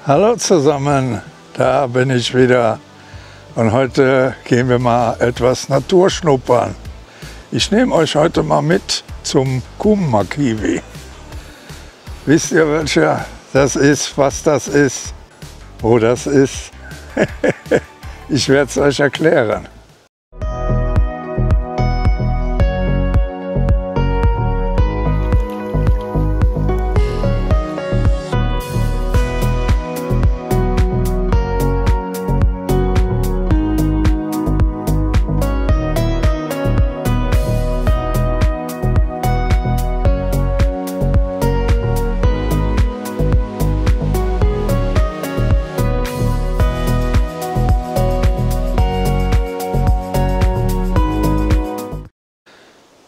Hallo zusammen, da bin ich wieder und heute gehen wir mal etwas Naturschnuppern. Ich nehme euch heute mal mit zum Kumma-Kiwi. Wisst ihr, welcher das ist, was das ist, wo das ist? Ich werde es euch erklären.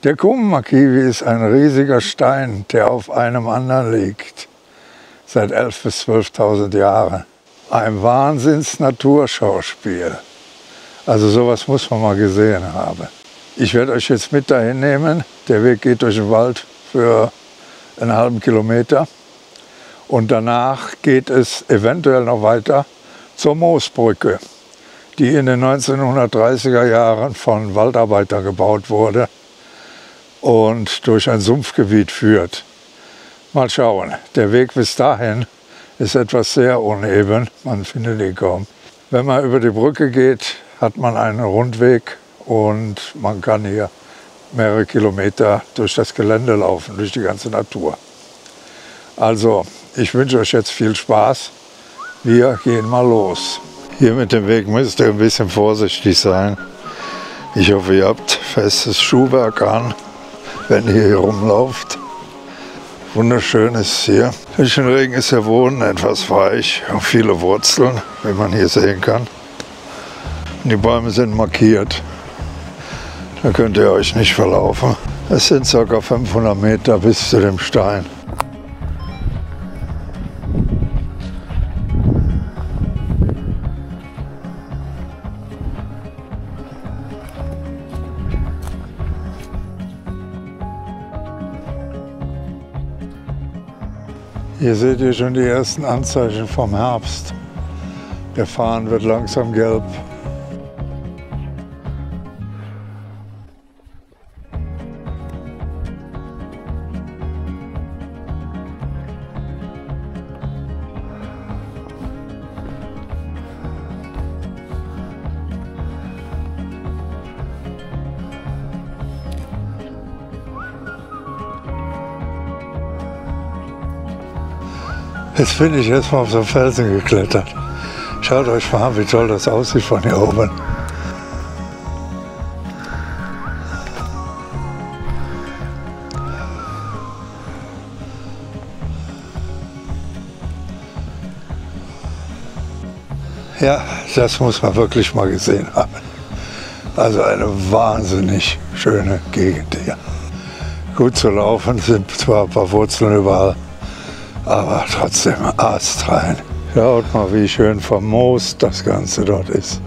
Der Kumma-Kiwi ist ein riesiger Stein, der auf einem anderen liegt, seit 11.000 bis 12.000 Jahren. Ein Wahnsinns-Naturschauspiel. Also sowas muss man mal gesehen haben. Ich werde euch jetzt mit dahin nehmen. Der Weg geht durch den Wald für einen halben Kilometer. Und danach geht es eventuell noch weiter zur Moosbrücke, die in den 1930er Jahren von Waldarbeitern gebaut wurde und durch ein Sumpfgebiet führt. Mal schauen, der Weg bis dahin ist etwas sehr uneben, man findet ihn kaum. Wenn man über die Brücke geht, hat man einen Rundweg und man kann hier mehrere Kilometer durch das Gelände laufen, durch die ganze Natur. Also, ich wünsche euch jetzt viel Spaß. Wir gehen mal los. Hier mit dem Weg müsst ihr ein bisschen vorsichtig sein. Ich hoffe, ihr habt festes Schuhwerk an, wenn ihr hier rumlauft. Wunderschön ist es hier. Durch den Regen ist der Boden etwas weich und viele Wurzeln, wie man hier sehen kann. Und die Bäume sind markiert. Da könnt ihr euch nicht verlaufen. Es sind ca. 500 Meter bis zu dem Stein. Hier seht ihr schon die ersten Anzeichen vom Herbst. Der Farn wird langsam gelb. Jetzt bin ich erstmal auf so einen Felsen geklettert. Schaut euch mal an, wie toll das aussieht von hier oben. Ja, das muss man wirklich mal gesehen haben. Also eine wahnsinnig schöne Gegend hier. Gut zu laufen, sind zwar ein paar Wurzeln überall, aber trotzdem astrein. Schaut mal, wie schön vermoost das Ganze dort ist.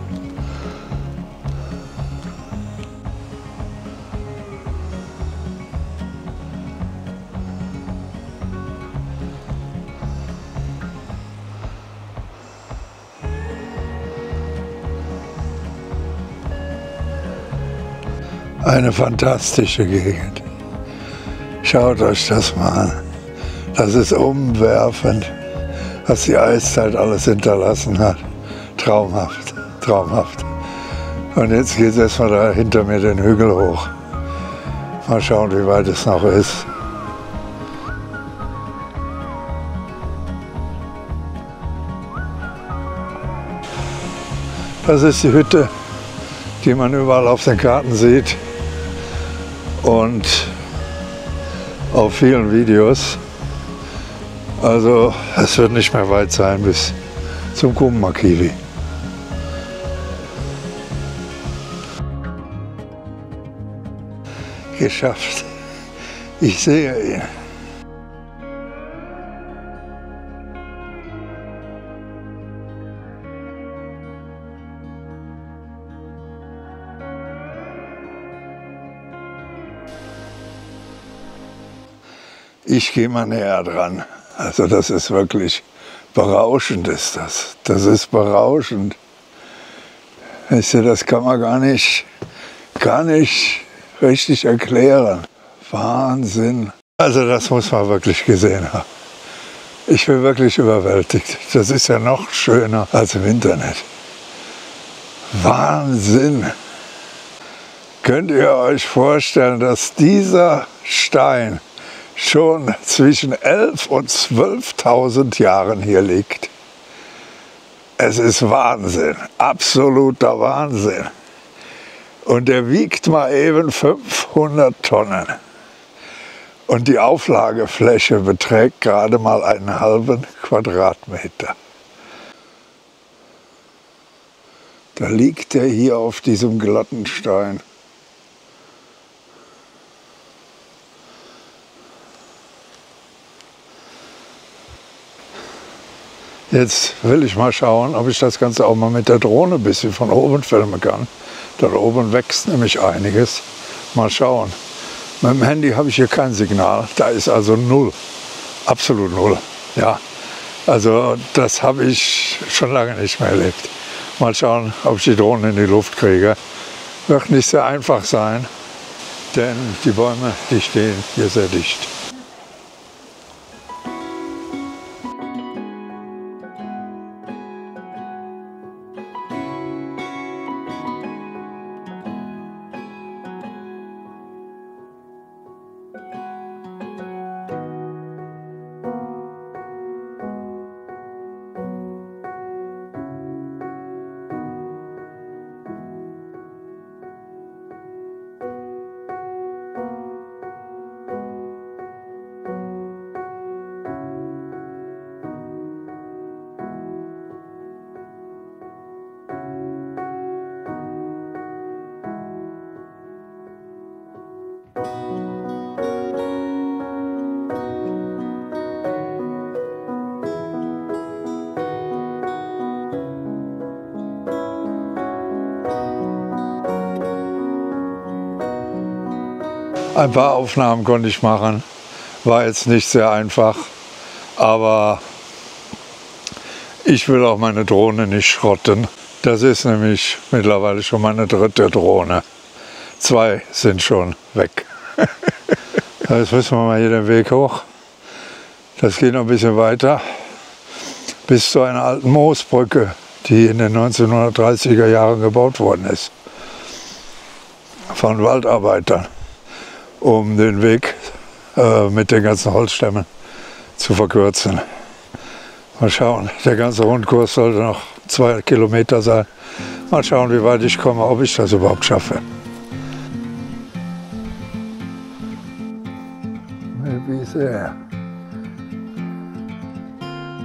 Eine fantastische Gegend. Schaut euch das mal an. Das ist umwerfend, was die Eiszeit alles hinterlassen hat. Traumhaft, traumhaft. Und jetzt geht es erstmal da hinter mir den Hügel hoch. Mal schauen, wie weit es noch ist. Das ist die Hütte, die man überall auf den Karten sieht und auf vielen Videos. Also es wird nicht mehr weit sein bis zum Kumma-Kiwi. Geschafft. Ich sehe ihn. Ich gehe mal näher dran. Also das ist wirklich Berauschend ist das. Das ist berauschend. Weißt du, das kann man gar nicht richtig erklären. Wahnsinn. Also das muss man wirklich gesehen haben. Ich bin wirklich überwältigt. Das ist ja noch schöner als im Internet. Wahnsinn. Könnt ihr euch vorstellen, dass dieser Stein schon zwischen 11.000 und 12.000 Jahren hier liegt? Es ist Wahnsinn, absoluter Wahnsinn. Und der wiegt mal eben 500 Tonnen. Und die Auflagefläche beträgt gerade mal einen halben Quadratmeter. Da liegt er hier auf diesem glatten Stein. Jetzt will ich mal schauen, ob ich das Ganze auch mal mit der Drohne ein bisschen von oben filmen kann. Da oben wächst nämlich einiges. Mal schauen. Mit dem Handy habe ich hier kein Signal. Da ist also null. Absolut null. Ja. Also das habe ich schon lange nicht mehr erlebt. Mal schauen, ob ich die Drohne in die Luft kriege. Wird nicht sehr einfach sein, denn die Bäume, die stehen hier sehr dicht. Ein paar Aufnahmen konnte ich machen, war jetzt nicht sehr einfach, aber ich will auch meine Drohne nicht schrotten. Das ist nämlich mittlerweile schon meine dritte Drohne. 2 sind schon weg. Jetzt müssen wir mal hier den Weg hoch. Das geht noch ein bisschen weiter bis zu einer alten Moosbrücke, die in den 1930er Jahren gebaut worden ist von Waldarbeitern, um den Weg mit den ganzen Holzstämmen zu verkürzen. Mal schauen, der ganze Rundkurs sollte noch 2 Kilometer sein. Mal schauen, wie weit ich komme, ob ich das überhaupt schaffe. Maybe there.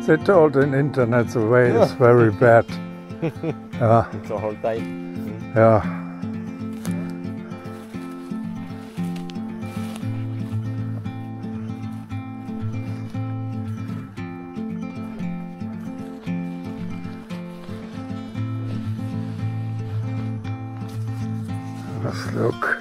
They told in internet the way is very bad. Ja. It's a whole day. Ja. Let's look.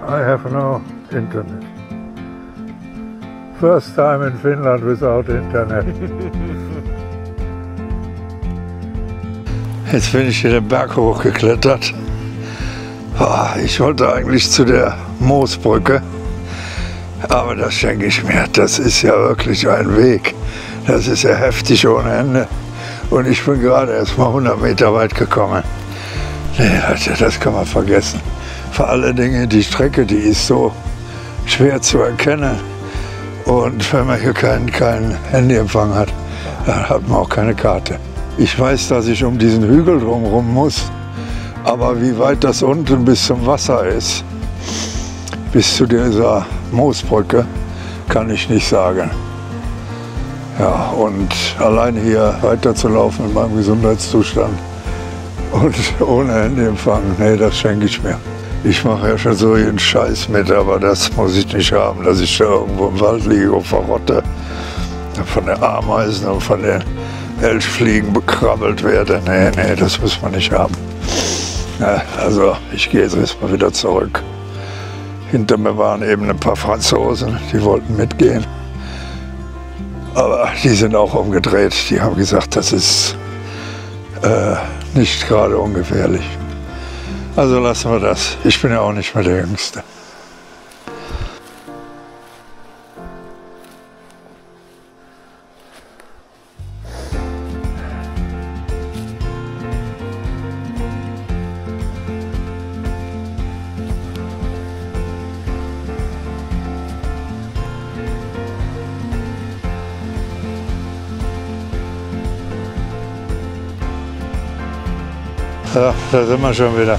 I have no internet. First time in Finland without internet. Jetzt bin ich hier den Berg hochgeklettert. Ich wollte eigentlich zu der Moosbrücke, aber das schenke ich mir. Das ist ja wirklich ein Weg. Das ist ja heftig ohne Ende. Und ich bin gerade erst mal 100 Meter weit gekommen. Nee, Leute, das kann man vergessen. Vor allen Dingen die Strecke, die ist so schwer zu erkennen. Und wenn man hier keinen Handyempfang hat, dann hat man auch keine Karte. Ich weiß, dass ich um diesen Hügel drumherum muss, aber wie weit das unten bis zum Wasser ist, bis zu dieser Moosbrücke, kann ich nicht sagen. Ja, und allein hier weiterzulaufen in meinem Gesundheitszustand und ohne Handyempfang, nee, das schenke ich mir. Ich mache ja schon so jeden Scheiß mit, aber das muss ich nicht haben, dass ich da irgendwo im Wald liege und verrotte, von den Ameisen und von den Elchfliegen bekrabbelt werde. Nee, nee, das muss man nicht haben. Ja, also ich gehe jetzt erstmal wieder zurück. Hinter mir waren eben ein paar Franzosen, die wollten mitgehen. Aber die sind auch umgedreht. Die haben gesagt, das ist nicht gerade ungefährlich. Also lassen wir das. Ich bin ja auch nicht mehr der Jüngste. Ja, da sind wir schon wieder.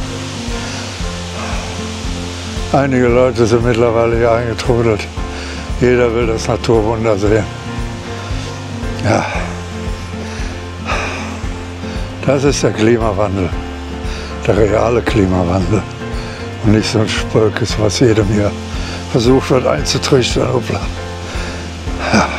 Einige Leute sind mittlerweile hier eingetrudelt. Jeder will das Naturwunder sehen. Ja, das ist der Klimawandel, der reale Klimawandel. Und nicht so ein Spökes, was jedem hier versucht wird einzutrichtern. Hoppla. Ja.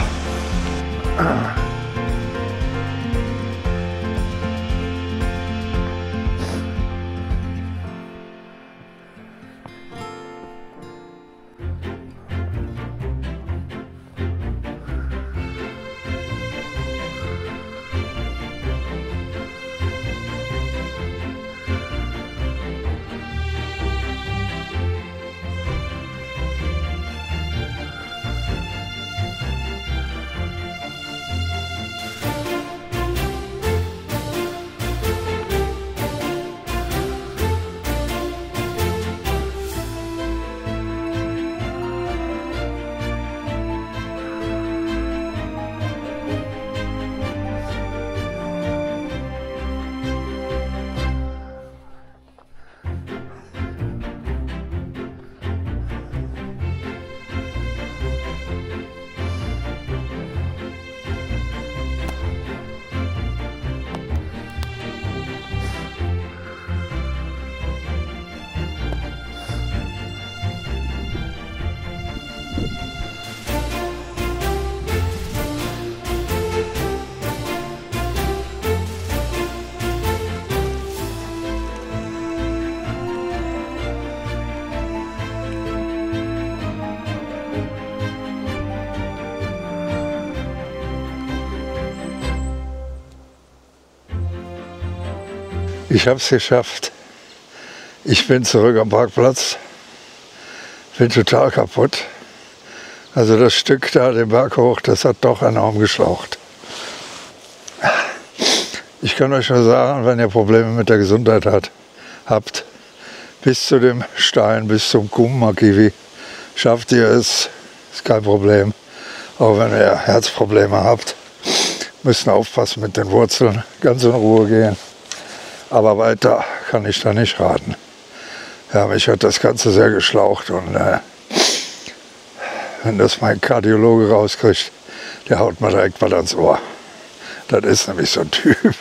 Ich habe es geschafft. Ich bin zurück am Parkplatz. Bin total kaputt. Also das Stück da, den Berg hoch, das hat doch enorm geschlaucht. Ich kann euch nur sagen, wenn ihr Probleme mit der Gesundheit habt, bis zu dem Stein, bis zum Kummakiwi, schafft ihr es, ist kein Problem. Auch wenn ihr Herzprobleme habt, müsst ihr aufpassen mit den Wurzeln, ganz in Ruhe gehen. Aber weiter kann ich da nicht raten. Ja, mich hat das Ganze sehr geschlaucht und wenn das mein Kardiologe rauskriegt, der haut mir direkt mal ans Ohr. Das ist nämlich so ein Typ.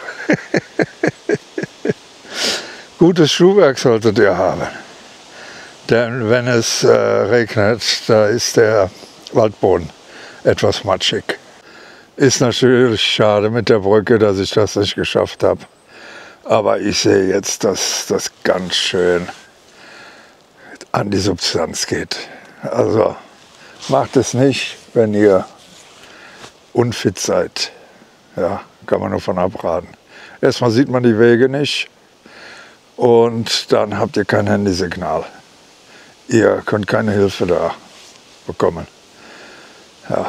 Gutes Schuhwerk solltet ihr haben. Denn wenn es regnet, da ist der Waldboden etwas matschig. Ist natürlich schade mit der Brücke, dass ich das nicht geschafft habe. Aber ich sehe jetzt, dass das ganz schön an die Substanz geht. Also macht es nicht, wenn ihr unfit seid. Ja, kann man nur von abraten. Erstmal sieht man die Wege nicht und dann habt ihr kein Handysignal. Ihr könnt keine Hilfe da bekommen. Ja,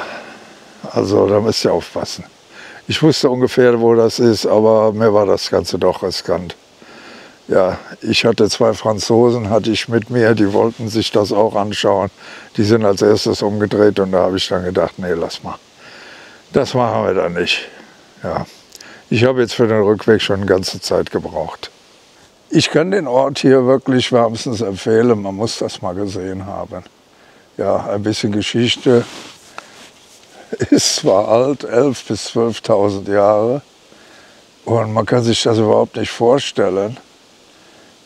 also da müsst ihr aufpassen. Ich wusste ungefähr, wo das ist, aber mir war das Ganze doch riskant. Ja, ich hatte 2 Franzosen, hatte ich mit mir, die wollten sich das auch anschauen. Die sind als erstes umgedreht und da habe ich dann gedacht, nee, lass mal. Das machen wir dann nicht. Ja, ich habe jetzt für den Rückweg schon eine ganze Zeit gebraucht. Ich kann den Ort hier wirklich wärmstens empfehlen, man muss das mal gesehen haben. Ja, ein bisschen Geschichte. Ist zwar alt, 11.000 bis 12.000 Jahre, und man kann sich das überhaupt nicht vorstellen,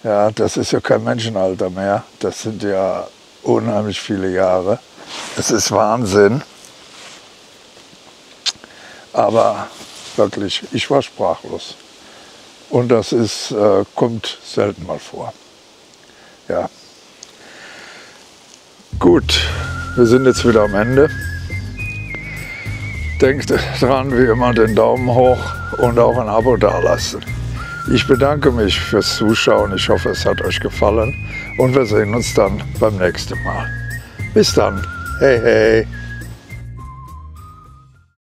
Ja, das ist ja kein Menschenalter mehr. Das sind ja unheimlich viele Jahre. Es ist Wahnsinn. Aber wirklich, ich war sprachlos. Und das ist, kommt selten mal vor. Ja. Gut, wir sind jetzt wieder am Ende. Denkt dran, wie immer, den Daumen hoch und auch ein Abo dalassen. Ich bedanke mich fürs Zuschauen. Ich hoffe, es hat euch gefallen. Und wir sehen uns dann beim nächsten Mal. Bis dann. Hey, hey.